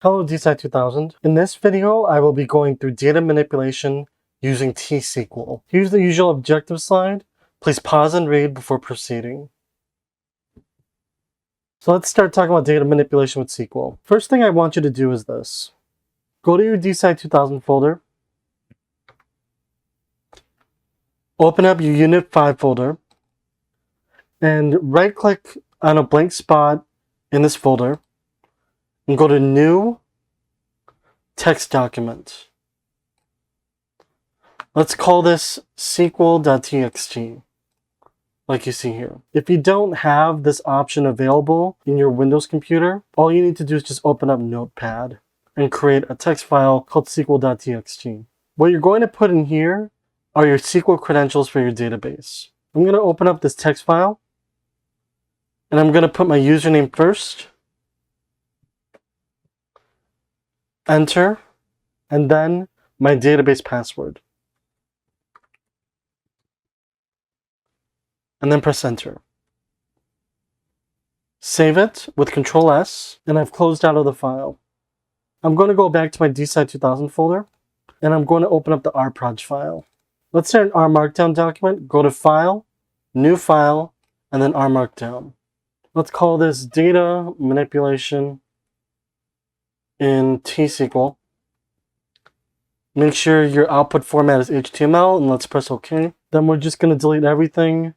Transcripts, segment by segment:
Hello DSci2000. In this video, I will be going through data manipulation using T-SQL. Here's the usual objective slide. Please pause and read before proceeding. So let's start talking about data manipulation with SQL. First thing I want you to do is this. Go to your DSci2000 folder. Open up your Unit 5 folder. And right-click on a blank spot in this folder. And go to New Text Document. Let's call this SQL.txt, like you see here. If you don't have this option available in your Windows computer, all you need to do is just open up Notepad and create a text file called SQL.txt. What you're going to put in here are your SQL credentials for your database. I'm going to open up this text file, and I'm going to put my username first, enter, and then my database password. And then press enter. Save it with Control S, and I've closed out of the file. I'm going to go back to my DSci2000 folder, and I'm going to open up the rproj file. Let's start an R Markdown document. Go to File, New File, and then R Markdown. Let's call this Data Manipulation in T-SQL. Make sure your output format is HTML, and let's press OK. Then we're just going to delete everything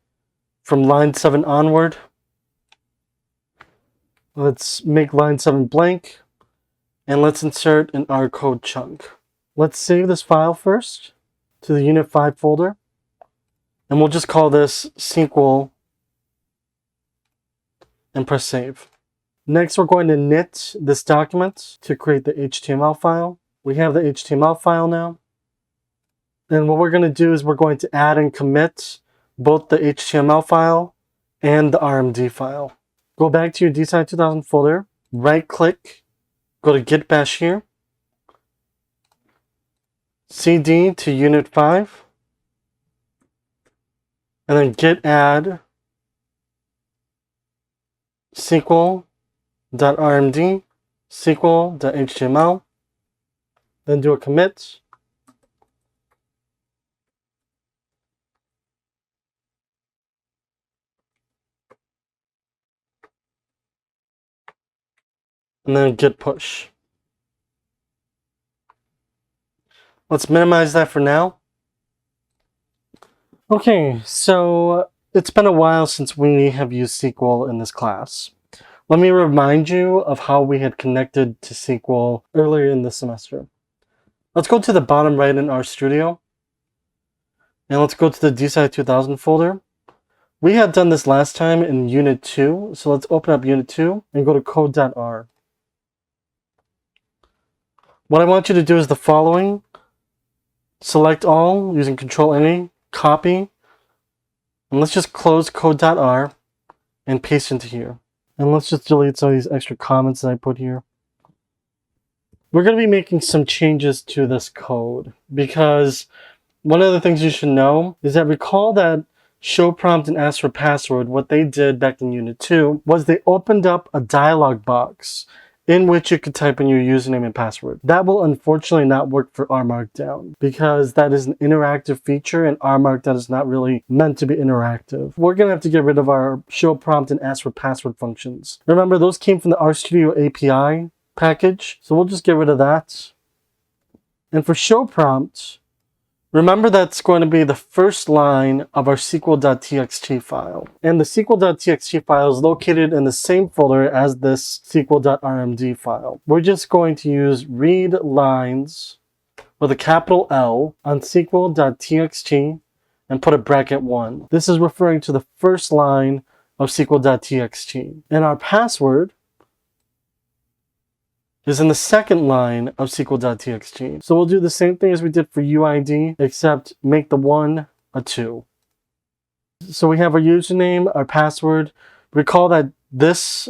from line 7 onward. Let's make line 7 blank, and let's insert an R code chunk. Let's save this file first to the Unit 5 folder, and we'll just call this SQL and press save. Next, we're going to knit this document to create the HTML file. We have the HTML file now, and what we're going to do is we're going to add and commit both the HTML file and the RMD file. Go back to your DSci2000 folder, right click, go to Git Bash here, CD to Unit 5, and then git add SQL.rmd, SQL.html, then do a commit. And then git push. Let's minimize that for now. Okay, so it's been a while since we have used SQL in this class. Let me remind you of how we had connected to SQL earlier in the semester. Let's go to the bottom right in RStudio, and let's go to the DSci2000 folder. We had done this last time in Unit 2, so let's open up Unit 2 and go to code.r. What I want you to do is the following. Select all using Control-A, copy, and let's just close code.r and paste into here. And let's just delete some of these extra comments that I put here. We're going to be making some changes to this code because one of the things you should know is that recall that show prompt and ask for password, what they did back in Unit 2 was they opened up a dialog box in which you could type in your username and password. That will unfortunately not work for R Markdown because that is an interactive feature and R Markdown is not really meant to be interactive. We're going to have to get rid of our show prompt and ask for password functions. Remember, those came from the RStudio API package, so we'll just get rid of that. And for show prompt, remember that's going to be the first line of our SQL.txt file. And the SQL.txt file is located in the same folder as this SQL.rmd file. We're just going to use read lines with a capital L on SQL.txt and put a bracket 1. This is referring to the first line of SQL.txt. And our password is in the second line of SQL.txt. So we'll do the same thing as we did for UID, except make the 1 a 2. So we have our username, our password. Recall that this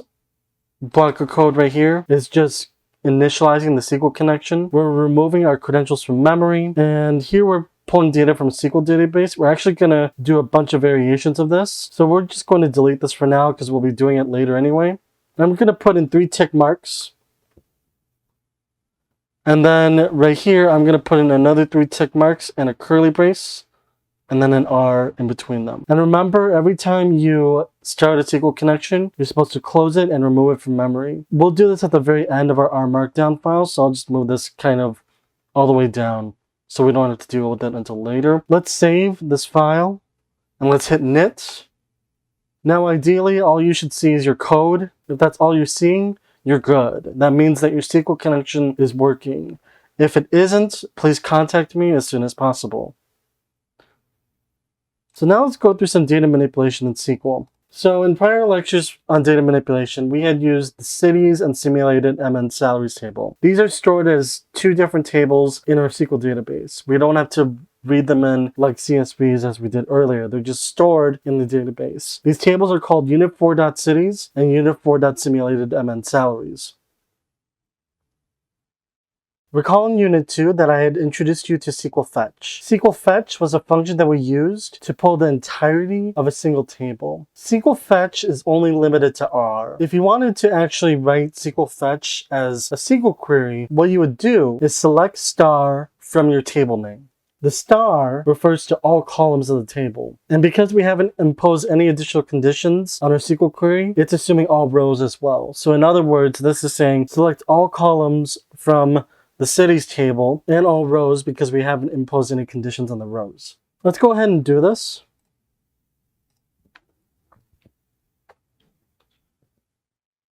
block of code right here is just initializing the SQL connection. We're removing our credentials from memory, and here we're pulling data from a SQL database. We're actually going to do a bunch of variations of this. So we're just going to delete this for now because we'll be doing it later anyway. And I'm going to put in 3 tick marks. And then right here, I'm going to put in another 3 tick marks and a curly brace, and then an R in between them. And remember, every time you start a SQL connection, you're supposed to close it and remove it from memory. We'll do this at the very end of our R markdown file, so I'll just move this kind of all the way down so we don't have to deal with it until later. Let's save this file and let's hit knit. Now ideally, all you should see is your code. If that's all you're seeing, you're good. That means that your SQL connection is working. If it isn't, please contact me as soon as possible. So now let's go through some data manipulation in SQL. So in prior lectures on data manipulation, we had used the cities and simulated MN salaries table. These are stored as 2 different tables in our SQL database. We don't have to read them in like CSVs as we did earlier. They're just stored in the database. These tables are called unit4.cities and unit4.simulated MN salaries. Recall in Unit 2 that I had introduced you to SQL Fetch. SQL Fetch was a function that we used to pull the entirety of a single table. SQL Fetch is only limited to R. If you wanted to actually write SQL Fetch as a SQL query, what you would do is select star from your table name. The star refers to all columns of the table. And because we haven't imposed any additional conditions on our SQL query, it's assuming all rows as well. So in other words, this is saying select all columns from the cities table and all rows because we haven't imposed any conditions on the rows. Let's go ahead and do this.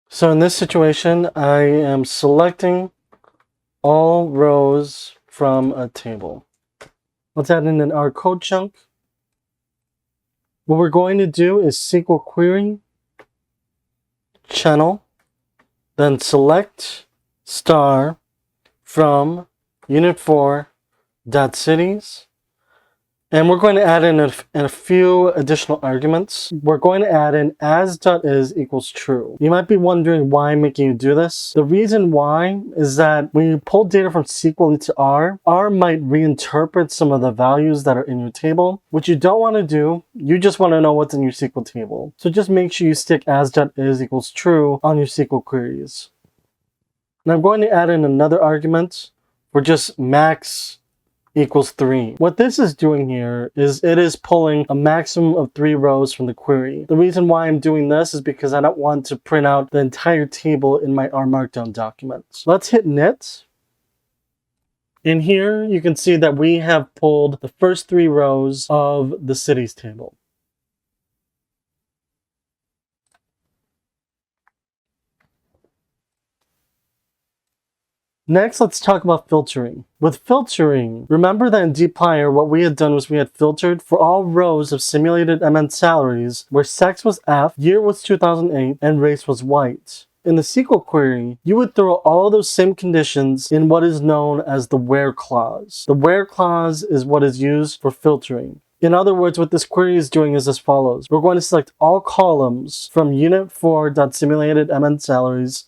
So in this situation, I am selecting all rows from a table. Let's add in our code chunk. What we're going to do is SQL query, channel, then select star from unit4.cities, and we're going to add in a few additional arguments. We're going to add in as.is equals true. You might be wondering why I'm making you do this. The reason why is that when you pull data from SQL into R might reinterpret some of the values that are in your table, which you don't want to do. You just want to know what's in your SQL table. So just make sure you stick as.is equals true on your SQL queries. Now I'm going to add in another argument for just max equals 3. What this is doing here is it is pulling a maximum of 3 rows from the query. The reason why I'm doing this is because I don't want to print out the entire table in my R Markdown document. So let's hit knit. In here, you can see that we have pulled the first 3 rows of the cities table. Next, let's talk about filtering. With filtering, remember that in dplyr, what we had done was we had filtered for all rows of simulated MN salaries where sex was F, year was 2008, and race was white. In the SQL query, you would throw all those same conditions in what is known as the where clause. The where clause is what is used for filtering. In other words, what this query is doing is as follows. We're going to select all columns from unit4.simulated MN salaries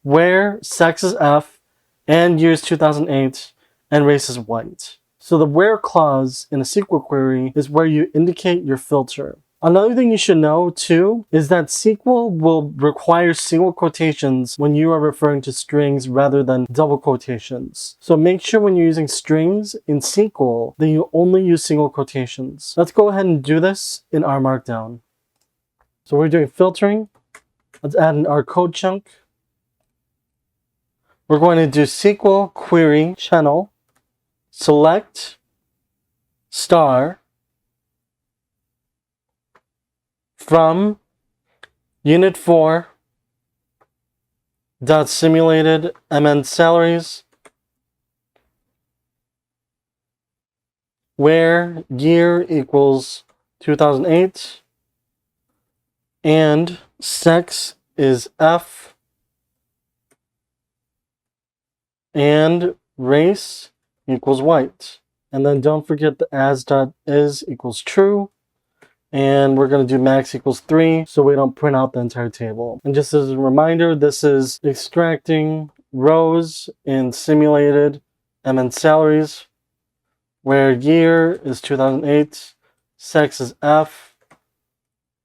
where sex is F, and years 2008, and race is white. So the where clause in a SQL query is where you indicate your filter. Another thing you should know too is that SQL will require single quotations when you are referring to strings rather than double quotations. So make sure when you're using strings in SQL that you only use single quotations. Let's go ahead and do this in our Markdown. So we're doing filtering. Let's add in our code chunk. We're going to do SQL query channel, select star from unit4.simulated MN salaries where year equals 2008 and sex is F and race equals white. And then don't forget the as.is equals true. And we're going to do max equals 3 so we don't print out the entire table. And just as a reminder, this is extracting rows in simulated MN salaries where year is 2008, sex is F,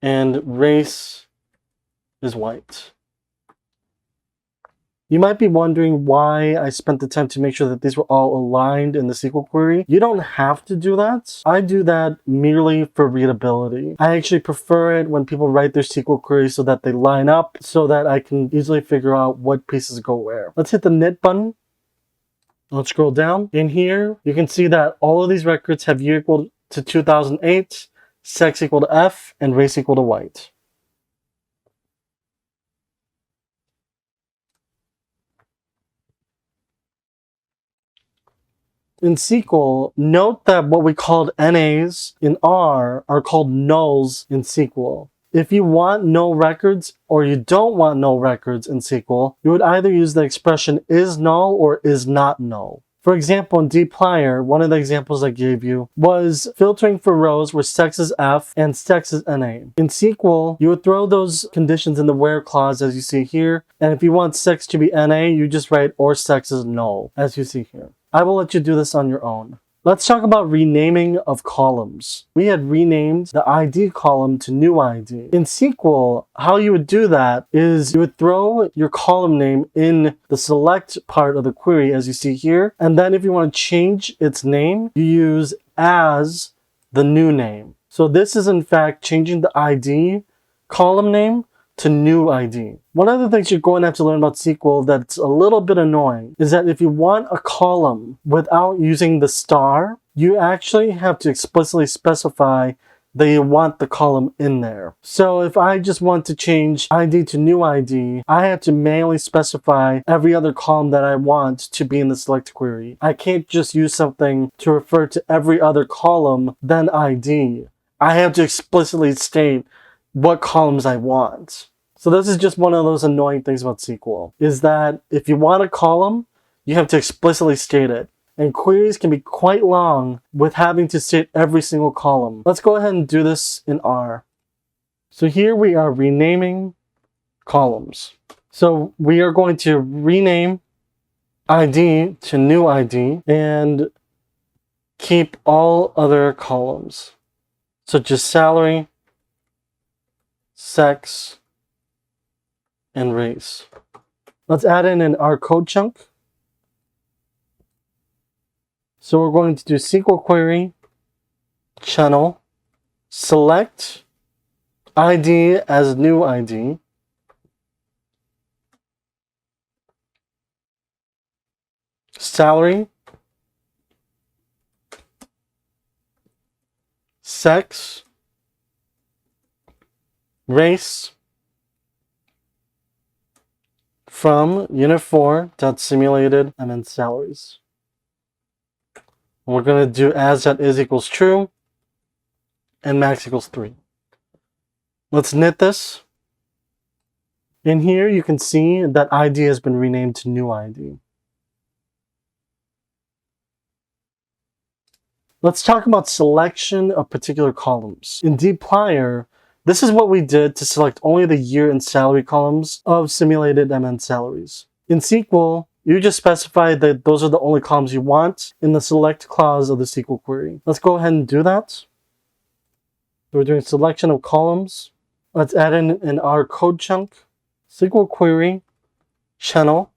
and race is white. You might be wondering why I spent the time to make sure that these were all aligned in the SQL query. You don't have to do that. I do that merely for readability. I actually prefer it when people write their SQL queries so that they line up so that I can easily figure out what pieces go where. Let's hit the knit button. Let's scroll down. In here, you can see that all of these records have year equal to 2008, sex equal to F, and race equal to white. In SQL, note that what we called NAs in R are called nulls in SQL. If you want null records or you don't want null records in SQL, you would either use the expression is null or is not null. For example, in dplyr, one of the examples I gave you was filtering for rows where sex is F and sex is NA. In SQL, you would throw those conditions in the where clause as you see here, and if you want sex to be NA, you just write or sex is null, as you see here. I will let you do this on your own. Let's talk about renaming of columns. We had renamed the ID column to new ID. In SQL, how you would do that is you would throw your column name in the select part of the query as you see here. And then if you want to change its name, you use as the new name. So this is in fact changing the ID column name to new ID. One of the things you're going to have to learn about SQL that's a little bit annoying is that if you want a column without using the star, you actually have to explicitly specify that you want the column in there. So if I just want to change ID to new ID, I have to manually specify every other column that I want to be in the select query. I can't just use something to refer to every other column then ID. I have to explicitly state what columns I want. So this is just one of those annoying things about SQL, is that if you want a column, you have to explicitly state it. And queries can be quite long with having to state every single column. Let's go ahead and do this in R. So here we are renaming columns. So we are going to rename ID to new ID and keep all other columns, such as salary, sex, and race. Let's add in an R code chunk. So we're going to do SQL query, channel, select ID as new ID, salary, sex, race, from unit 4.simulated and then salaries. And we're going to do as.is equals true and max equals 3. Let's knit this. In here you can see that ID has been renamed to new ID. Let's talk about selection of particular columns. In dplyr, this is what we did to select only the year and salary columns of simulated MN salaries. In SQL, you just specify that those are the only columns you want in the select clause of the SQL query. Let's go ahead and do that. We're doing selection of columns. Let's add in an R code chunk. SQL query, channel,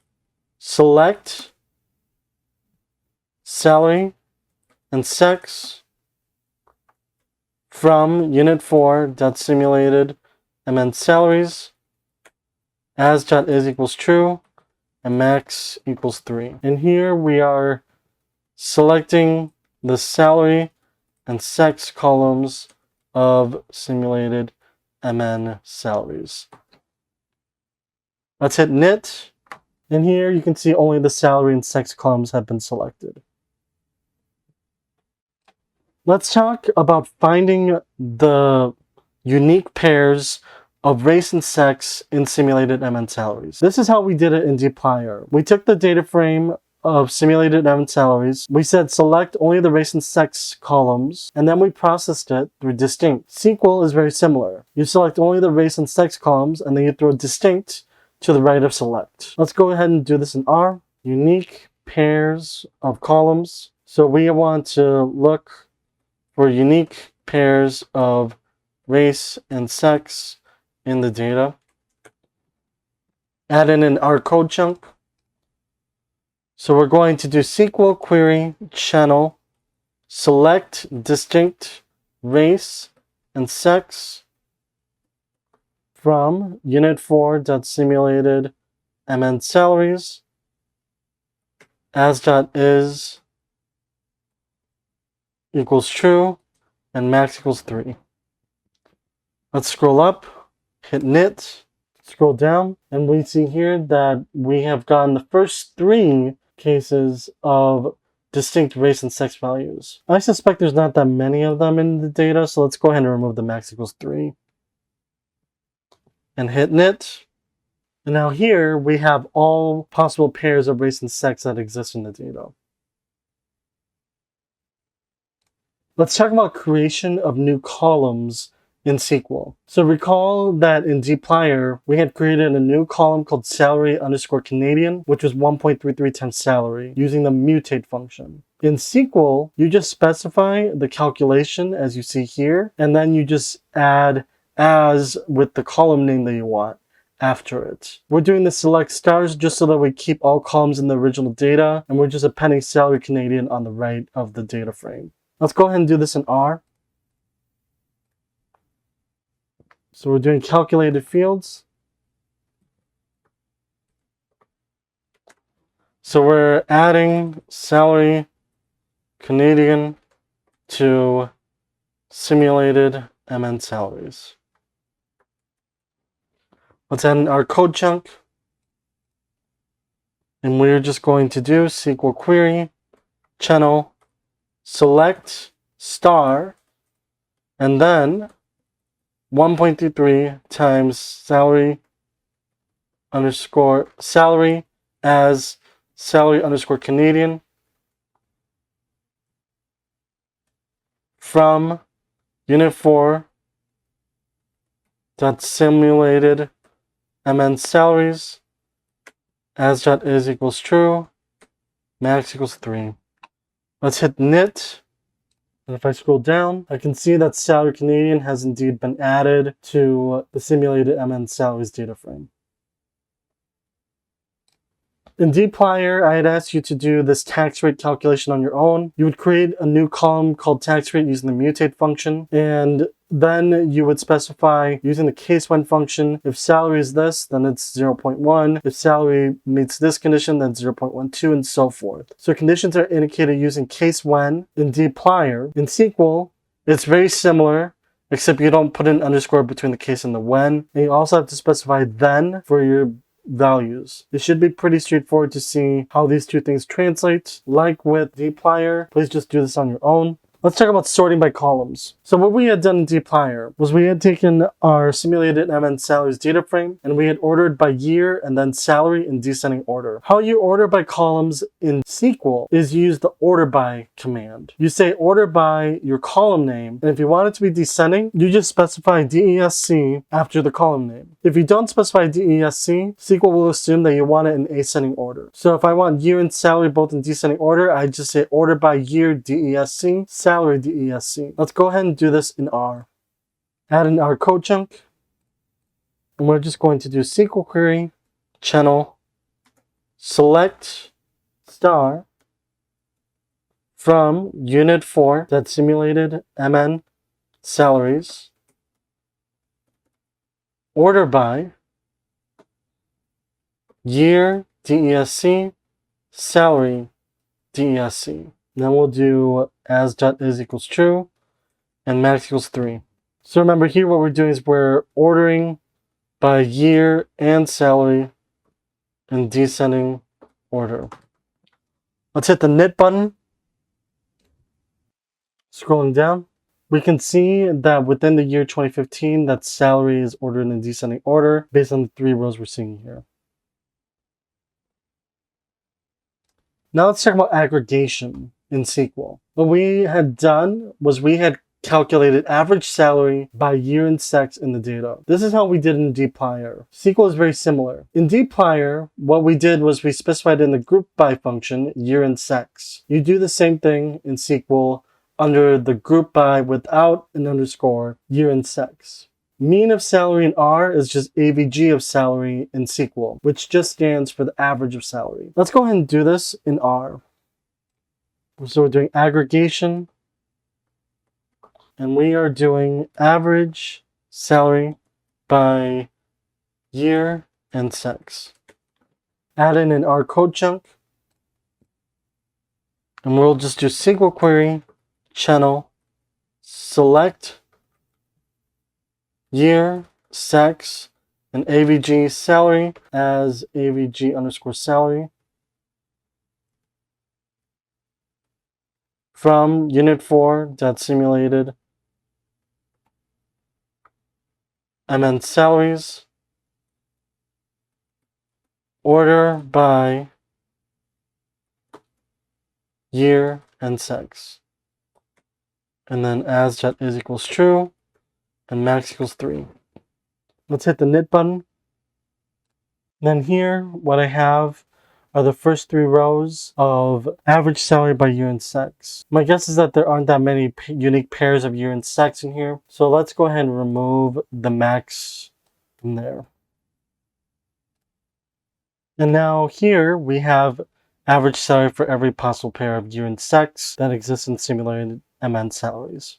select, salary, and sex, from unit 4.simulated MN salaries, as.is equals true, and max equals 3. And here we are selecting the salary and sex columns of simulated MN salaries. Let's hit knit. And here you can see only the salary and sex columns have been selected. Let's talk about finding the unique pairs of race and sex in simulated MN salaries. This is how we did it in dplyr. We took the data frame of simulated MN salaries, we said select only the race and sex columns, and then we processed it through distinct. SQL is very similar. You select only the race and sex columns, and then you throw distinct to the right of select. Let's go ahead and do this in R. Unique pairs of columns. So we want to look for unique pairs of race and sex in the data. Add in an R code chunk. So we're going to do SQL query channel, select distinct race and sex from unit4.simulated mn salaries as.is equals true and max equals 3. Let's scroll up, hit knit, scroll down, and we see here that we have gotten the first 3 cases of distinct race and sex values. I suspect there's not that many of them in the data, so let's go ahead and remove the max equals 3. And hit knit. And now here we have all possible pairs of race and sex that exist in the data. Let's talk about creation of new columns in SQL. So recall that in dplyr, we had created a new column called salary_Canadian, which was 1.33 times salary, using the mutate function. In SQL, you just specify the calculation as you see here, and then you just add as with the column name that you want after it. We're doing the select stars just so that we keep all columns in the original data, and we're just appending salary Canadian on the right of the data frame. Let's go ahead and do this in R. So we're doing calculated fields. So we're adding salary Canadian to simulated MN salaries. Let's add in our code chunk. And we're just going to do SQL query channel select star and then 1.23 times salary as salary_Canadian from unit4.simulated mn salaries as.is equals true, max equals 3. Let's hit knit. And if I scroll down, I can see that salary Canadian has indeed been added to the simulated MN salaries data frame. In dplyr, I had asked you to do this tax rate calculation on your own. You would create a new column called tax rate using the mutate function, and then you would specify using the case when function, if salary is this, then it's 0.1. If salary meets this condition, then 0.12, and so forth. So conditions are indicated using case when in dplyr. In SQL, it's very similar, except you don't put an underscore between the case and the when. And you also have to specify then for your values. It should be pretty straightforward to see how these two things translate. Like with dplyr, please just do this on your own. Let's talk about sorting by columns. So what we had done in dplyr was we had taken our simulated MN salaries data frame and we had ordered by year and then salary in descending order. How you order by columns in SQL is you use the order by command. You say order by your column name, and if you want it to be descending, you just specify DESC after the column name. If you don't specify DESC, SQL will assume that you want it in ascending order. So if I want year and salary both in descending order, I just say order by year DESC, salary DESC. Let's go ahead and do this in R. Add in our code chunk, and we're just going to do SQL query channel select star from unit4.simulated MN salaries order by year DESC salary DESC. Then we'll do as.is equals true and max equals 3. So remember here what we're doing is we're ordering by year and salary in descending order. Let's hit the knit button. Scrolling down, we can see that within the year 2015 that salary is ordered in descending order based on the 3 rows we're seeing here. Now let's talk about aggregation in SQL. What we had done was we had calculated average salary by year and sex in the data. This is how we did in dplyr. SQL is very similar. In dplyr, what we did was we specified in the group by function year and sex. You do the same thing in SQL under the group by without an underscore year and sex. Mean of salary in R is just AVG of salary in SQL, which just stands for the average of salary. Let's go ahead and do this in R. So we're doing aggregation, and we are doing average salary by year and sex. Add in an R code chunk, and we'll just do SQL query, channel, select year, sex, and AVG salary as AVG underscore salary from unit 4.simulated MN salaries, order by year and sex. And then as.is equals true, and max equals 3. Let's hit the knit button. Then here, what I have are the first 3 rows of average salary by year and sex. My guess is that there aren't that many unique pairs of year and sex in here. So let's go ahead and remove the max from there. And now here we have average salary for every possible pair of year and sex that exists in simulated MN salaries.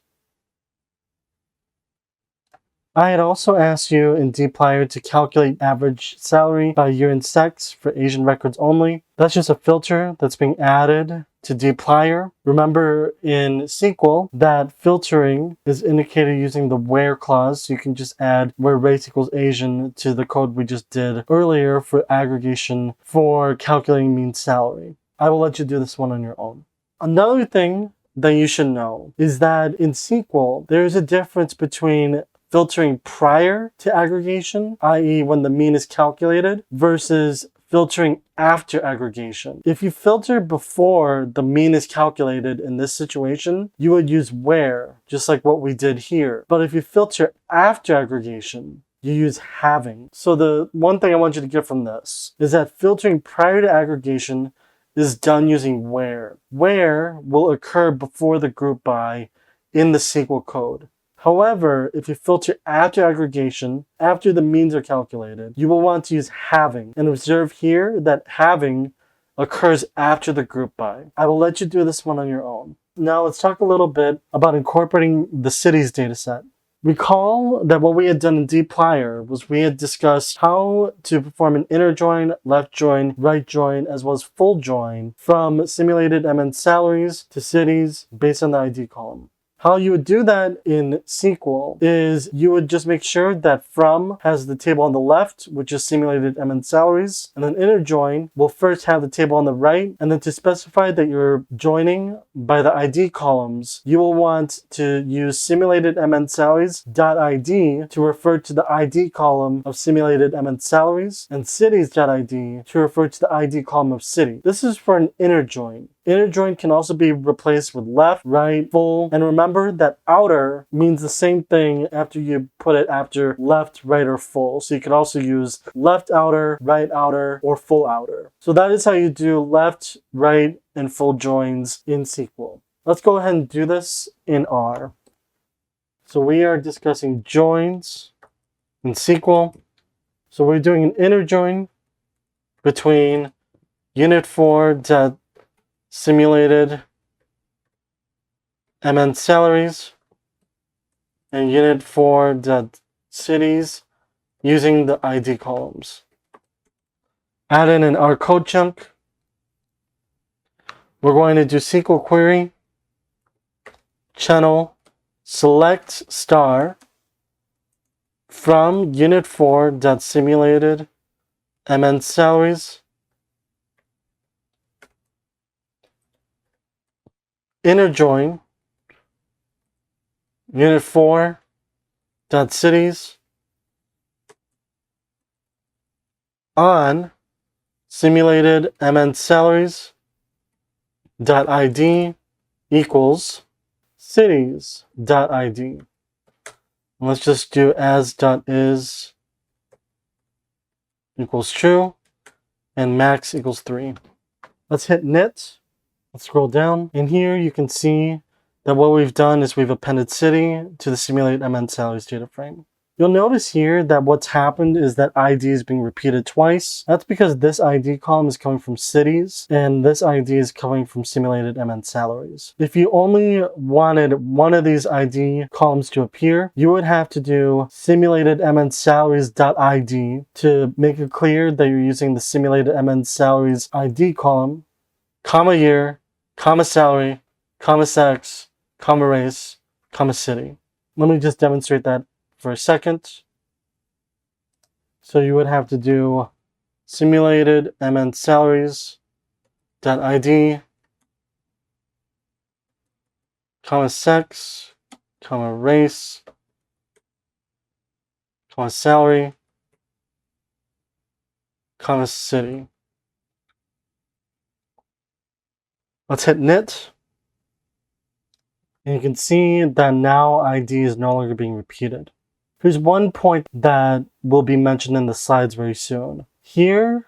I had also asked you in dplyr to calculate average salary by year and sex for Asian records only. That's just a filter that's being added to dplyr. Remember in SQL that filtering is indicated using the where clause, so you can just add where race equals Asian to the code we just did earlier for aggregation for calculating mean salary. I will let you do this one on your own. Another thing that you should know is that in SQL, there's a difference between filtering prior to aggregation, i.e. when the mean is calculated, versus filtering after aggregation. If you filter before the mean is calculated in this situation, you would use where, just like what we did here. But if you filter after aggregation, you use having. So the one thing I want you to get from this is that filtering prior to aggregation is done using where. Where will occur before the group by in the SQL code. However, if you filter after aggregation, after the means are calculated, you will want to use having. And observe here that having occurs after the group by. I will let you do this one on your own. Now let's talk a little bit about incorporating the cities dataset. Recall that what we had done in dplyr was we had discussed how to perform an inner join, left join, right join, as well as full join from simulated MN salaries to cities based on the ID column. How you would do that in SQL is you would just make sure that from has the table on the left, which is simulated MN salaries, and then inner join will first have the table on the right, and then to specify that you're joining by the ID columns, you will want to use simulated MN salaries.id to refer to the ID column of simulated MN salaries, and cities.id to refer to the ID column of city. This is for an inner join. Inner join can also be replaced with left, right, full, and remember that outer means the same thing after you put it after left, right, or full. So you can also use left outer, right outer, or full outer. So that is how you do left, right, and full joins in SQL. Let's go ahead and do this in R. So we are discussing joins in SQL. So we're doing an inner join between unit 4.simulated MN salaries and unit 4.cities using the ID columns. Add in an R code chunk. We're going to do SQL query, channel, select star from unit 4.simulated MN salaries, inner join unit 4.cities on simulated MN salaries .id equals cities.id. Let's just do as.is equals true and max equals 3. Let's hit knit. Let's scroll down. And here you can see that what we've done is we've appended city to the simulated MN salaries data frame. You'll notice here that what's happened is that ID is being repeated twice. That's because this ID column is coming from cities and this ID is coming from simulated MN salaries. If you only wanted one of these ID columns to appear, you would have to do simulated MN salaries.id to make it clear that you're using the simulated MN salaries ID column, comma year, comma salary, comma sex, comma race, comma city. Let me just demonstrate that for a second. So you would have to do simulated MN salaries.id, comma sex, comma race, comma salary, comma city. Let's hit knit. And you can see that now ID is no longer being repeated. Here's one point that will be mentioned in the slides very soon. Here,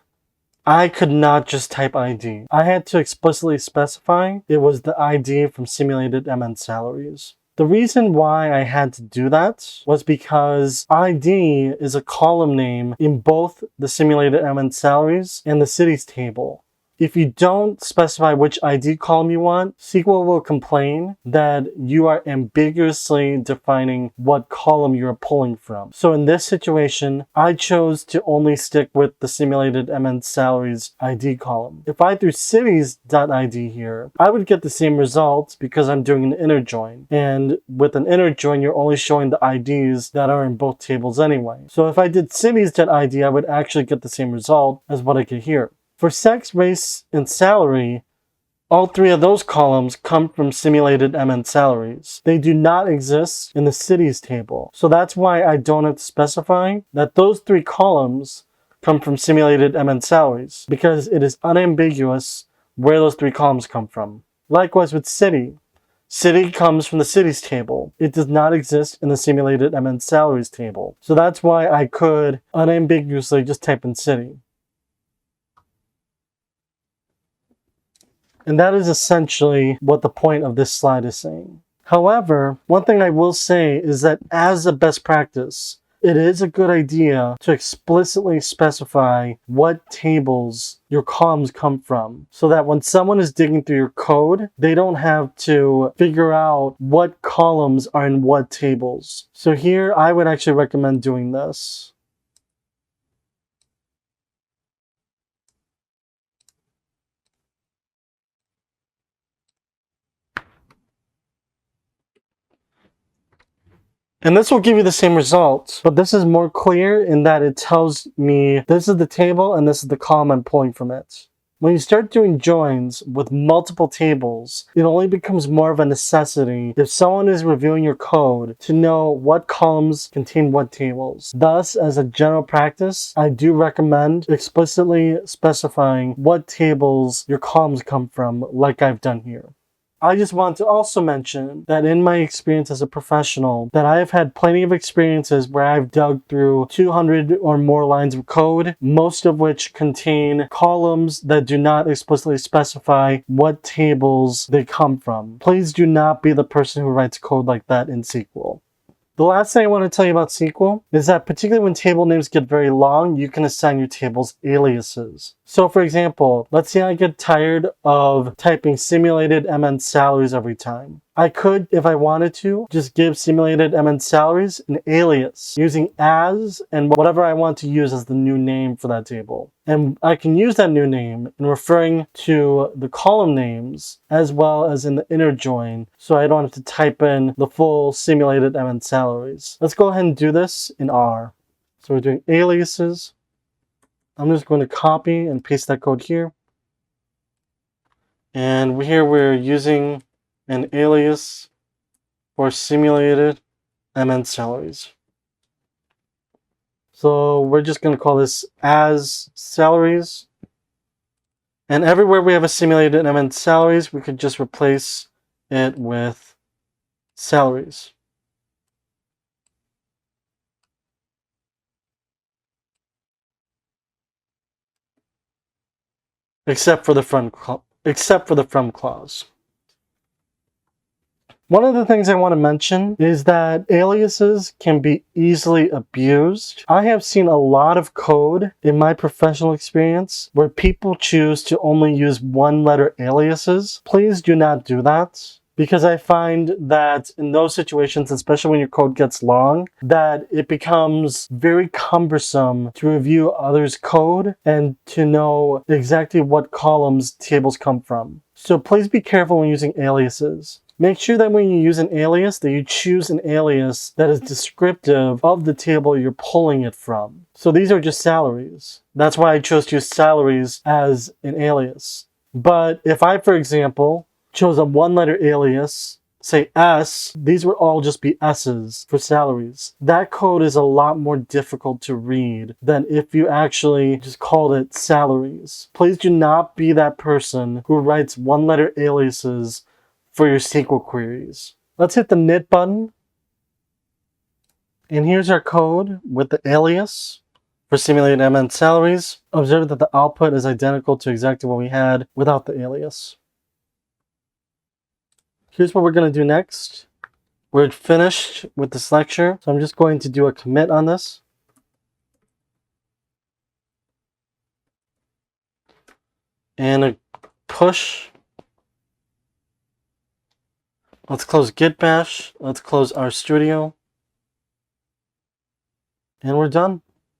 I could not just type ID. I had to explicitly specify it was the ID from simulated MN salaries. The reason why I had to do that was because ID is a column name in both the simulated MN salaries and the cities table. If you don't specify which ID column you want, SQL will complain that you are ambiguously defining what column you are pulling from. So in this situation, I chose to only stick with the simulated MN salaries ID column. If I threw cities.id here, I would get the same results because I'm doing an inner join. And with an inner join, you're only showing the IDs that are in both tables anyway. So if I did cities.id, I would actually get the same result as what I get here. For sex, race, and salary, all three of those columns come from simulated MN salaries. They do not exist in the cities table. So that's why I don't have to specify that those three columns come from simulated MN salaries, because it is unambiguous where those three columns come from. Likewise with city. City comes from the cities table. It does not exist in the simulated MN salaries table. So that's why I could unambiguously just type in city. And that is essentially what the point of this slide is saying. However, one thing I will say is that as a best practice, it is a good idea to explicitly specify what tables your columns come from, so that when someone is digging through your code, they don't have to figure out what columns are in what tables. So here, I would actually recommend doing this. And this will give you the same results, but this is more clear in that it tells me this is the table and this is the column I'm pulling from it. When you start doing joins with multiple tables, it only becomes more of a necessity if someone is reviewing your code to know what columns contain what tables. Thus, as a general practice, I do recommend explicitly specifying what tables your columns come from, like I've done here. I just want to also mention that in my experience as a professional, that I have had plenty of experiences where I've dug through 200 or more lines of code, most of which contain columns that do not explicitly specify what tables they come from. Please do not be the person who writes code like that in SQL. The last thing I want to tell you about SQL is that particularly when table names get very long, you can assign your tables aliases. So for example, let's say I get tired of typing simulated MN salaries every time. I could, if I wanted to, just give simulated MN salaries an alias using as and whatever I want to use as the new name for that table. And I can use that new name in referring to the column names as well as in the inner join, so I don't have to type in the full simulated MN salaries. Let's go ahead and do this in R. So we're doing aliases. I'm just going to copy and paste that code here. And here we're using an alias for simulated MN salaries. So we're just going to call this as salaries. And everywhere we have a simulated MN salaries, we could just replace it with salaries. Except for the from clause. One of the things I want to mention is that aliases can be easily abused. I have seen a lot of code in my professional experience where people choose to only use one-letter aliases. Please do not do that, because I find that in those situations, especially when your code gets long, that it becomes very cumbersome to review others' code and to know exactly what columns tables come from. So please be careful when using aliases. Make sure that when you use an alias, that you choose an alias that is descriptive of the table you're pulling it from. So these are just salaries. That's why I chose to use salaries as an alias. But if I, for example, chose a one-letter alias, say S, these would all just be S's for salaries. That code is a lot more difficult to read than if you actually just called it salaries. Please do not be that person who writes one-letter aliases for your SQL queries. Let's hit the knit button. And here's our code with the alias for simulated MN salaries. Observe that the output is identical to exactly what we had without the alias. Here's what we're going to do next. We're finished with this lecture, so I'm just going to do a commit on this. And a push. Let's close Git Bash. Let's close RStudio. And we're done.